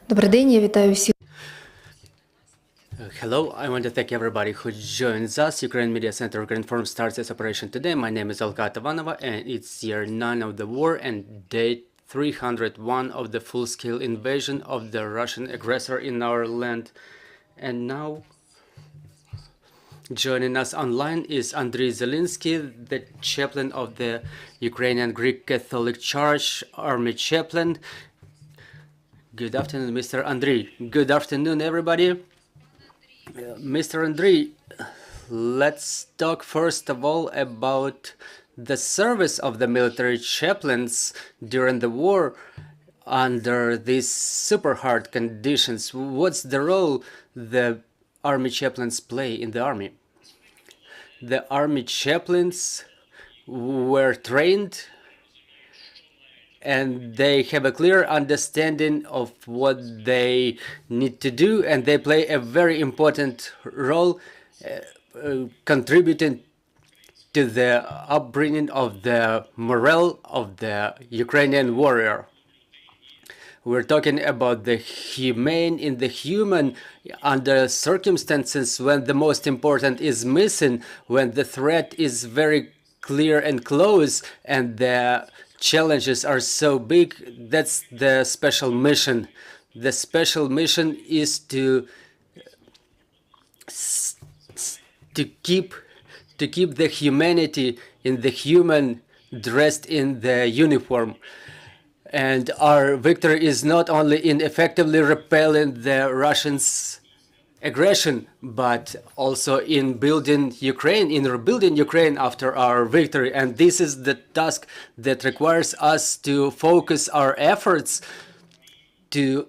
Добрий день, я вітаю всіх. Hello, I want to thank everybody who joins us. Ukrainian Media Center Ukrinform starts its operation today. My name is Olga Tavanova and it's year 9 of the war and day 301 of the full-scale invasion of the Russian aggressor in our land. And now, joining us online is Andriy Zelinskyy, the chaplain of the Ukrainian Greek Catholic Church, Army chaplain. Good afternoon, Mr. Andriy. Good afternoon, everybody. Mr. Andriy, let's talk first of all about the service of the military chaplains during the war under these super hard conditions. What's the role the army chaplains play in the army? The army chaplains were trained and they have a clear understanding of what they need to do, and they play a very important role contributing to the upbringing of the morale of the Ukrainian warrior. We're talking about the humane in the human under circumstances when the most important is missing, when the threat is very clear and close and the challenges are so big. That's the special mission. The special mission is to keep the humanity in the human dressed in the uniform. And our victory is not only in effectively repelling the Russians' aggression, but also in building Ukraine, in rebuilding Ukraine after our victory. And this is the task that requires us to focus our efforts to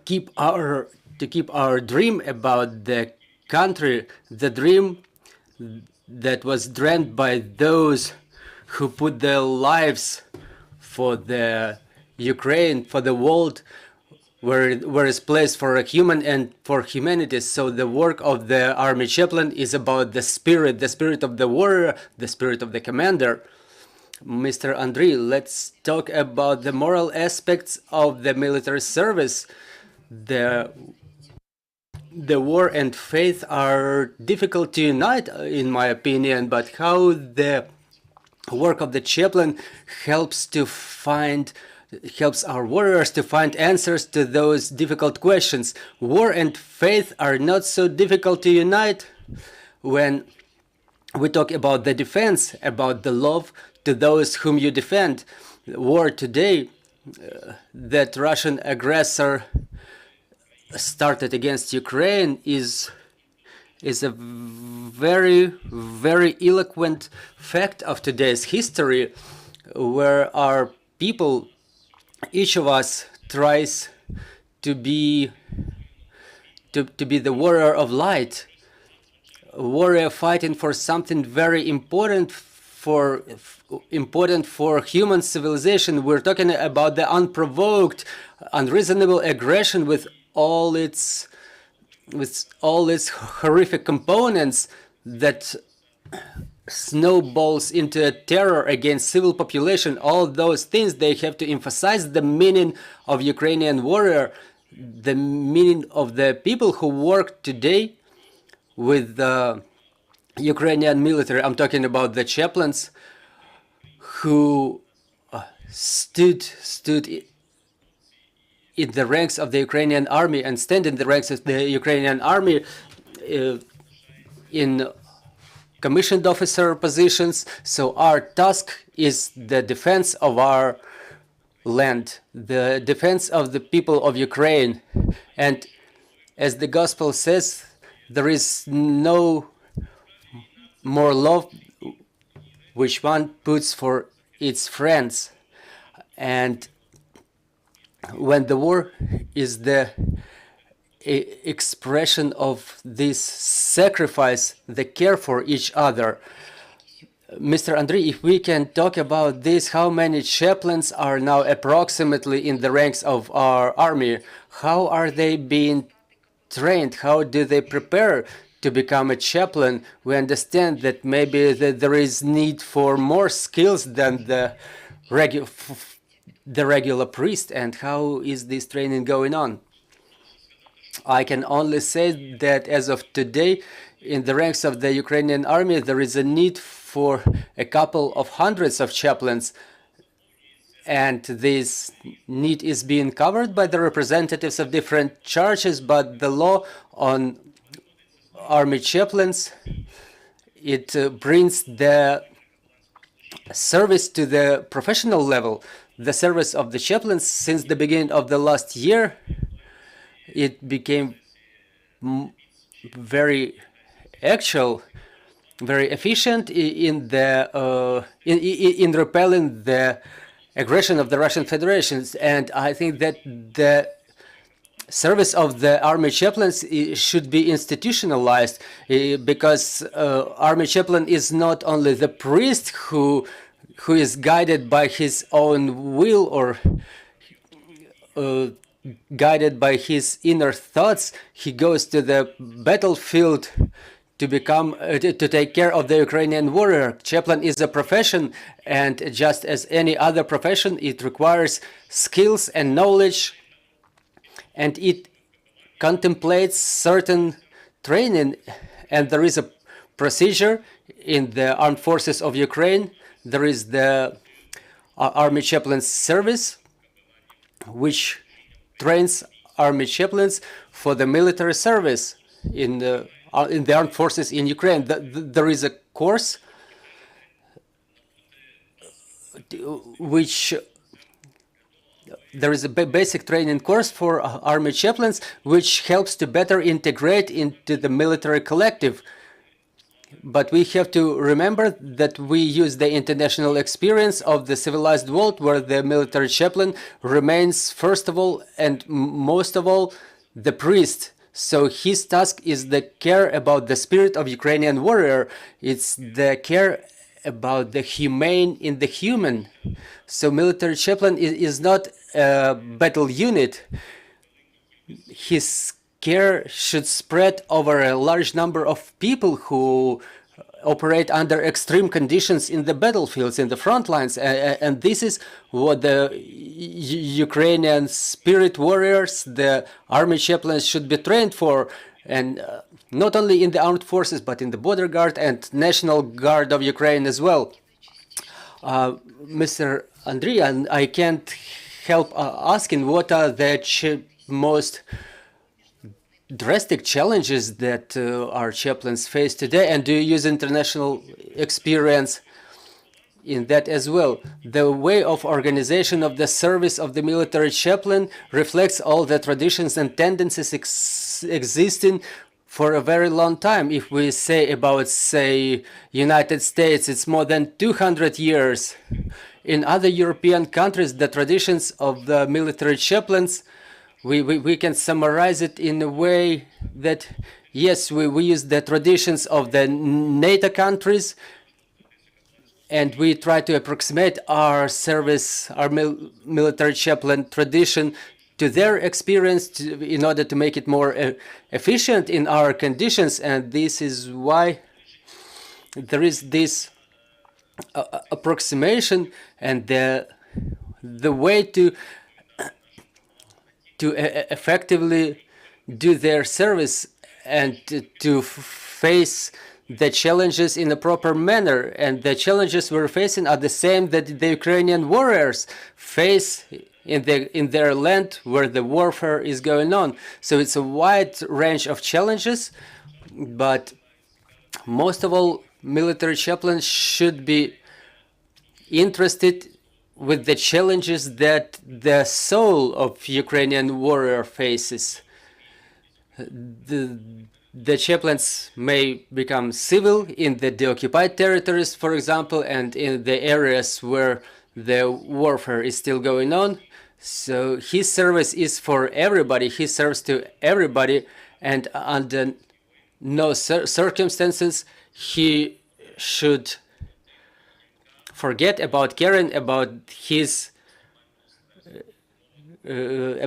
keep our dream about the country, the dream that was dreamt by those who put their lives for the Ukraine, for the world, where is place for a human and for humanity. So the work of the army chaplain is about the spirit of the warrior, the spirit of the commander. Mr. Andriy, let's talk about the moral aspects of the military service. The war and faith are difficult to unite, in my opinion, but how the work of the chaplain helps our warriors to find answers to those difficult questions. War and faith are not so difficult to unite when we talk about the defense, about the love to those whom you defend. War today, that Russian aggressor started against Ukraine is a very, very eloquent fact of today's history, where our people, each of us tries to be the warrior of light, a warrior fighting for something very important for human civilization. We're talking about the unprovoked, unreasonable aggression with all its horrific components that snowballs into a terror against civil population. All those things, they have to emphasize the meaning of Ukrainian warrior, the meaning of the people who work today with the Ukrainian military. I'm talking about the chaplains who stood in the ranks of the Ukrainian army and stand in the ranks of the Ukrainian army in commissioned officer positions. So our task is the defense of our land, the defense of the people of Ukraine. And as the gospel says, there is no more love which one puts for its friends. And when the war is the expression of this sacrifice, the care for each other. Mr. Andriy, if we can talk about this, how many chaplains are now approximately in the ranks of our army? How are they being trained? How do they prepare to become a chaplain? We understand that maybe there is need for more skills than the regular priest, and how is this training going on? I can only say that as of today, in the ranks of the Ukrainian army, there is a need for a couple of hundreds of chaplains, and this need is being covered by the representatives of different churches, but the law on army chaplains, it brings the service to the professional level. The service of the chaplains since the beginning of the last year, it became very actual, very efficient in the in repelling the aggression of the Russian Federation. And I think that the service of the army chaplains should be institutionalized, because army chaplain is not only the priest who is guided by his own will or guided by his inner thoughts. He goes to the battlefield to become to take care of the Ukrainian warrior. Chaplain is a profession, and just as any other profession, it requires skills and knowledge, and it contemplates certain training. And there is a procedure in the armed forces of Ukraine. There is the army chaplain service, which trains army chaplains for the military service in the armed forces in Ukraine. There is a course which there is a basic training course for army chaplains, which helps to better integrate into the military collective. But we have to remember that we use the international experience of the civilized world, where the military chaplain remains first of all and most of all the priest. So his task is the care about the spirit of Ukrainian warrior. It's the care about the humane in the human. So military chaplain is not a battle unit. His care should spread over a large number of people who operate under extreme conditions in the battlefields, in the front lines. And this is what the Ukrainian spirit warriors, the army chaplains, should be trained for. And not only in the armed forces, but in the border guard and National Guard of Ukraine as well. Mr. Andriy, and I can't help asking, what are the most drastic challenges that our chaplains face today, and do you use international experience in that as well? The way of organization of the service of the military chaplain reflects all the traditions and tendencies existing for a very long time. If we say about, say, United States, it's more than 200 years. In other European countries, the traditions of the military chaplains, we can summarize it in a way that, yes, we use the traditions of the NATO countries, and we try to approximate our service, our military chaplain tradition to their experience in order to make it more efficient in our conditions. And this is why there is this approximation, and the way to effectively do their service and to face the challenges in a proper manner. And the challenges we're facing are the same that the Ukrainian warriors face in their land where the warfare is going on. So it's a wide range of challenges, but most of all, military chaplains should be interested with the challenges that the soul of Ukrainian warrior faces. The chaplains may become civil in the deoccupied territories, for example, and in the areas where the warfare is still going on. So his service is for everybody. He serves to everybody, and under no circumstances he should forget about caring about his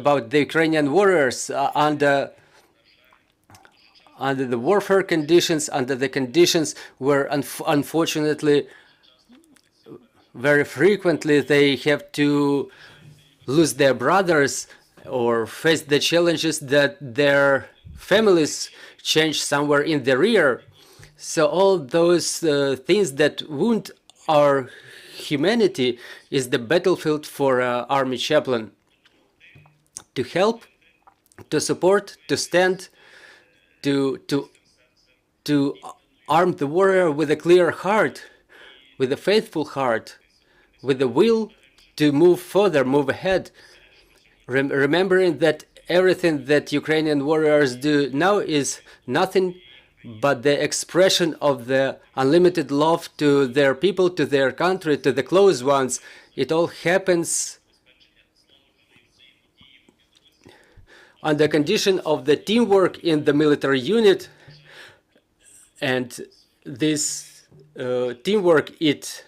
about the Ukrainian warriors under the warfare conditions, under the conditions where unfortunately very frequently they have to lose their brothers or face the challenges that their families change somewhere in the rear. So all those things that wound our humanity is the battlefield for army chaplain. To help, to support, to stand, to arm the warrior with a clear heart, with a faithful heart, with the will to move further, move ahead, remembering that everything that Ukrainian warriors do now is nothing but the expression of the unlimited love to their people, to their country, to the close ones. It all happens on the condition of the teamwork in the military unit, and this teamwork, it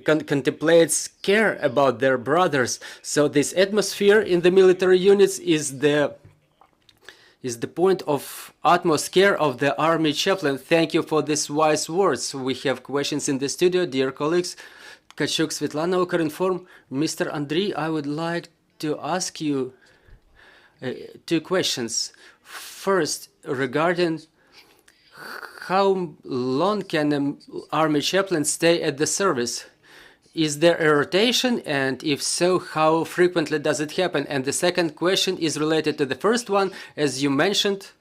contemplates care about their brothers. So this atmosphere in the military units is the point of utmost care of the army chaplain. Thank you for these wise words. We have questions in the studio, dear colleagues. Tkachuk Svetlana, Ukrinform. Mr. Andriy, I would like to ask you two questions. First, regarding how long can an army chaplain stay at the service? Is there a rotation, and if so, how frequently does it happen? And the second question is related to the first one. As you mentioned,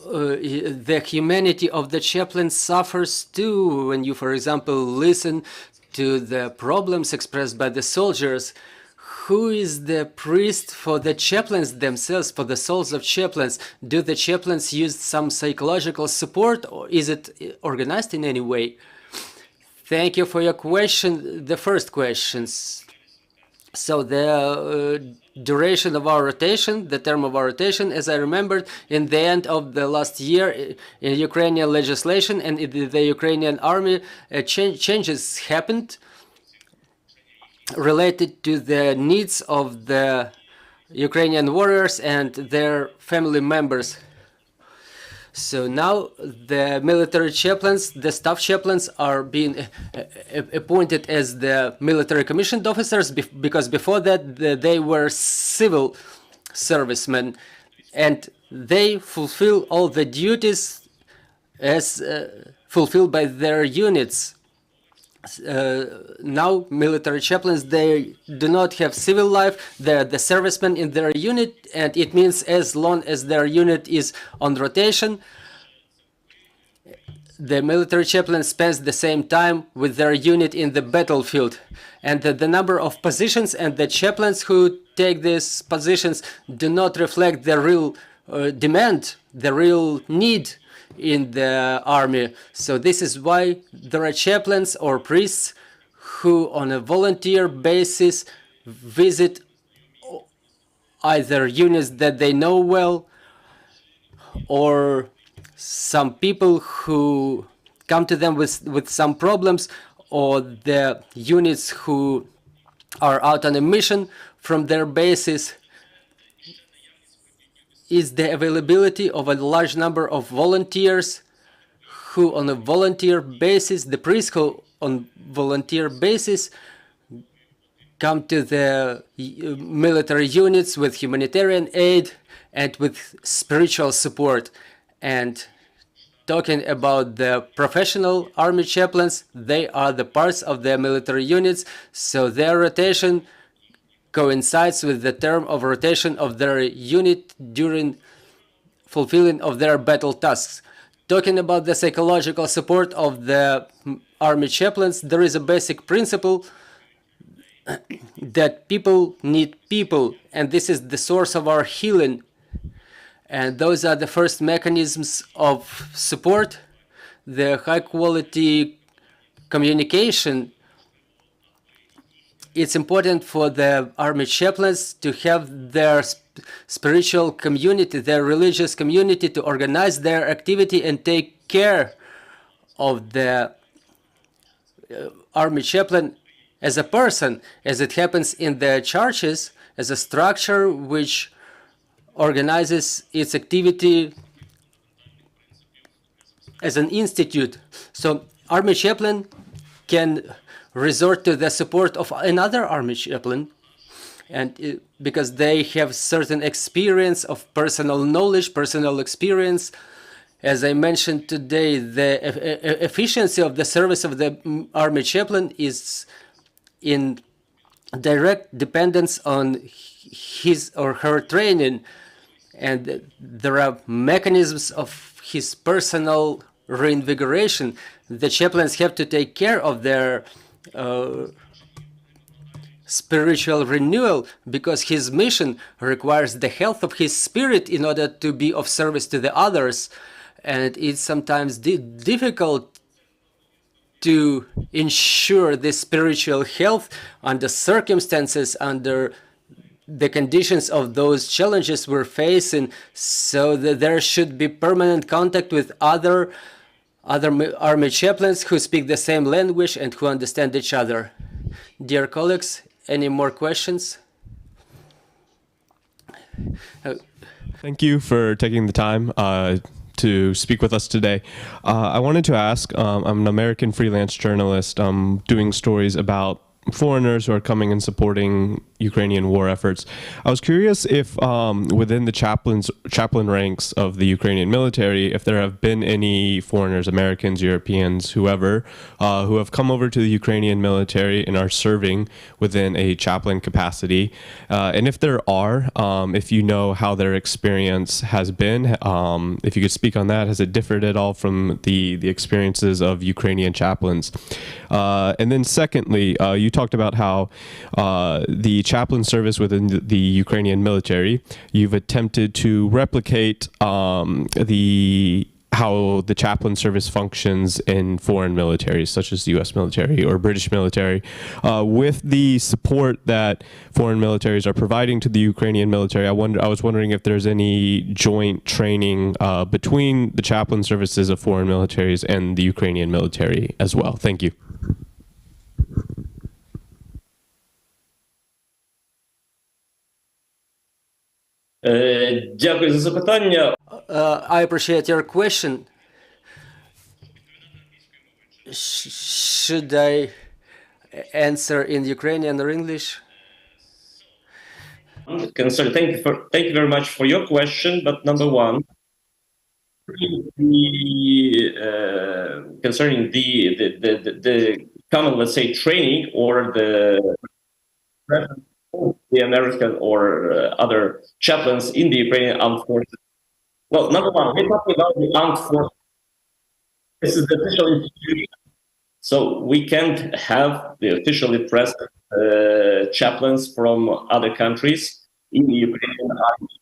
the humanity of the chaplain suffers too when you, for example, listen to the problems expressed by the soldiers. Who is the priest for the chaplains themselves, for the souls of chaplains? Do the chaplains use some psychological support, or is it organized in any way? Thank you for your question. The first questions. So the duration of our rotation, the term of our rotation, as I remembered, in the end of the last year in Ukrainian legislation and in the Ukrainian army, changes happened related to the needs of the Ukrainian warriors and their family members. So now the military chaplains, the staff chaplains, are being appointed as the military commissioned officers, because before that they were civil servicemen, and they fulfill all the duties as fulfilled by their units. Now military chaplains, they do not have civil life, they're the servicemen in their unit, and it means as long as their unit is on rotation, the military chaplain spends the same time with their unit in the battlefield. And the number of positions and the chaplains who take these positions do not reflect the real demand, the real need in the army. So this is why there are chaplains or priests who on a volunteer basis visit either units that they know well, or some people who come to them with some problems, or the units who are out on a mission from their bases. Is the availability of a large number of volunteers who on a volunteer basis, the priests who on volunteer basis come to the military units with humanitarian aid and with spiritual support. And talking about the professional army chaplains, they are the parts of the military units, so their rotation coincides with the term of rotation of their unit during fulfilling of their battle tasks. Talking about the psychological support of the army chaplains, there is a basic principle that people need people, and this is the source of our healing. And those are the first mechanisms of support, the high quality communication. It's important for the army chaplains to have their spiritual community, their religious community, to organize their activity and take care of the army chaplain as a person, as it happens in the churches, as a structure which organizes its activity as an institute. So army chaplain can resort to the support of another army chaplain, and because they have certain experience of personal knowledge, personal experience. As I mentioned today, the efficiency of the service of the army chaplain is in direct dependence on his or her training, and there are mechanisms of his personal reinvigoration. The chaplains have to take care of their spiritual renewal, because his mission requires the health of his spirit in order to be of service to the others. And it's sometimes difficult to ensure this spiritual health under circumstances, under the conditions of those challenges we're facing, so that there should be permanent contact with other army chaplains who speak the same language and who understand each other. Dear colleagues, any more questions? Thank you for taking the time to speak with us today. I wanted to ask, I'm an American freelance journalist doing stories about foreigners who are coming and supporting Ukrainian war efforts. I was curious if within the chaplain ranks of the Ukrainian military, if there have been any foreigners, Americans, Europeans, whoever, who have come over to the Ukrainian military and are serving within a chaplain capacity. And if there are, if you know how their experience has been, if you could speak on that, has it differed at all from the experiences of Ukrainian chaplains? And then secondly, you talked about how the chaplain service within the Ukrainian military, you've attempted to replicate how the chaplain service functions in foreign militaries, such as the U.S. military or British military, with the support that foreign militaries are providing to the Ukrainian military. I was wondering if there's any joint training between the chaplain services of foreign militaries and the Ukrainian military as well. Thank you. Дякую за запитання. I appreciate your question. Should I answer in Ukrainian or English? Thank you very much for your question. But number one, concerning the common, let's say, training or the American or other chaplains in the Ukrainian armed forces. Well, number one, we're talking about the armed forces. This is the official institution, so we can't have the officially present chaplains from other countries in the Ukrainian army.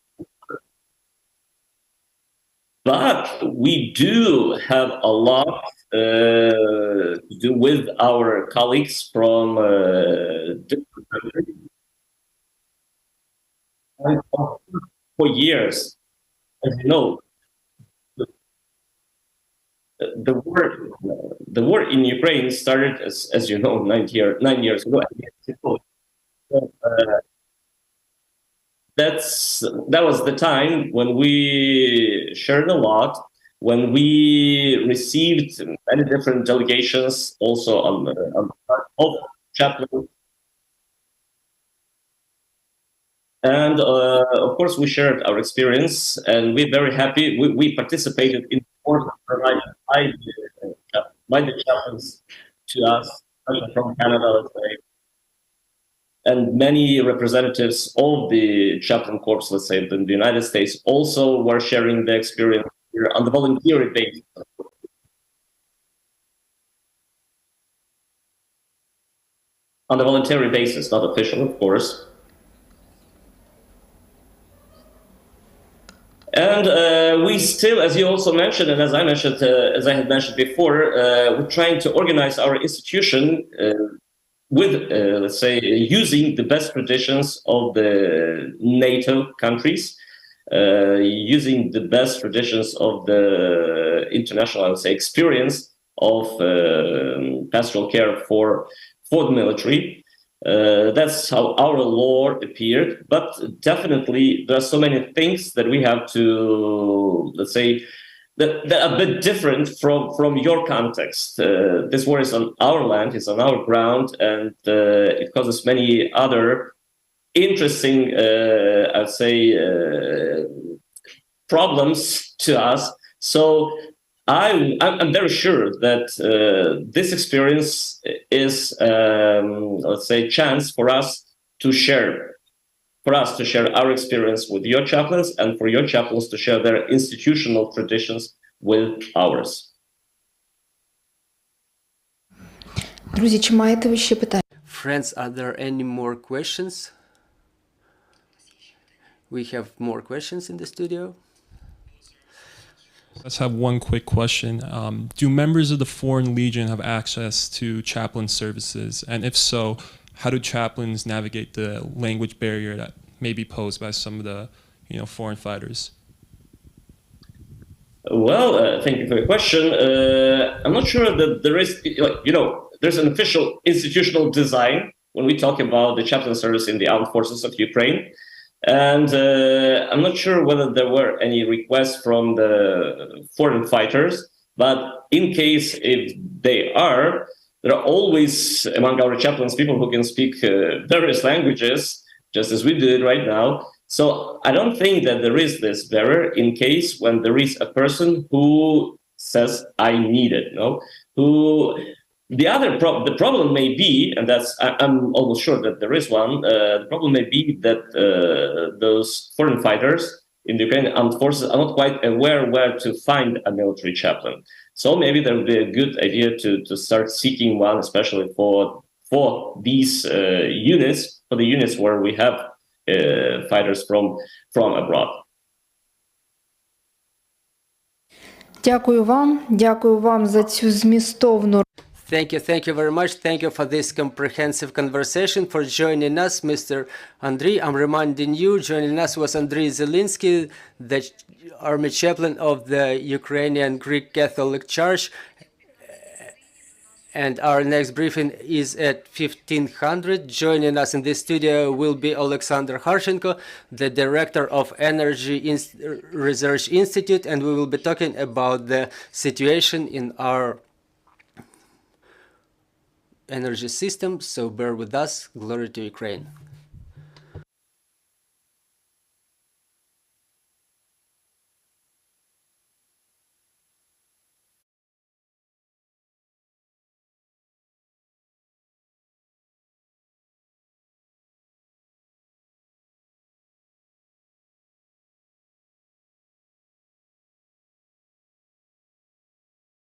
But we do have a lot to do with our colleagues from different countries. For years, as you know, the war in Ukraine started, as you know, 9 years ago. So, that was the time when we shared a lot, when we received many different delegations, also on the part of chaplains. And of course, we shared our experience, and we're very happy. We participated in the course provided by the chaplains to us, from Canada, let's say. And many representatives of the chaplain corps, let's say, in the United States, also were sharing their experience here on the voluntary basis. On the voluntary basis, not official, of course. And we still, as you also mentioned, and as I mentioned, as I had mentioned before, we're trying to organize our institution with, let's say, using the best traditions of the NATO countries, using the best traditions of the international, I would say, experience of pastoral care for the military. That's how our law appeared, but definitely there are so many things that we have to, let's say, that are a bit different from your context. This war is on our land, it's on our ground, and it causes many other interesting, I'd say, problems to us. So I'm very sure that this experience is, let's say, chance for us to share our experience with your chaplains, and for your chaplains to share their institutional traditions with ours. Друзі, чи маєте ви ще питання? Friends, are there any more questions? We have more questions in the studio. Let's have one quick question. Do members of the Foreign Legion have access to chaplain services? And if so, how do chaplains navigate the language barrier that may be posed by some of the, foreign fighters? Well, thank you for your question. I'm not sure that there is, there's an official institutional design when we talk about the chaplain service in the armed forces of Ukraine. And I'm not sure whether there were any requests from the foreign fighters, but in case if they are, there are always among our chaplains people who can speak various languages, just as we do it right now. So I don't think that there is this barrier in case when there is a person who says, I need it, who... The problem may be, and I'm almost sure that there is one, the problem may be that those foreign fighters in the Ukrainian armed forces are not quite aware where to find a military chaplain. So maybe there would be a good idea to start seeking one, especially for these units, for the units where we have fighters from abroad. Дякую вам за цю змістовну. Thank you very much. Thank you for this comprehensive conversation, for joining us, Mr. Andriy. I'm reminding you, joining us was Andriy Zelinskyy, the army chaplain of the Ukrainian Greek Catholic Church. And our next briefing is at 1500. Joining us in this studio will be Alexander Harshenko, the director of Energy Research Institute, and we will be talking about the situation in our energy system. So bear with us. Glory to Ukraine.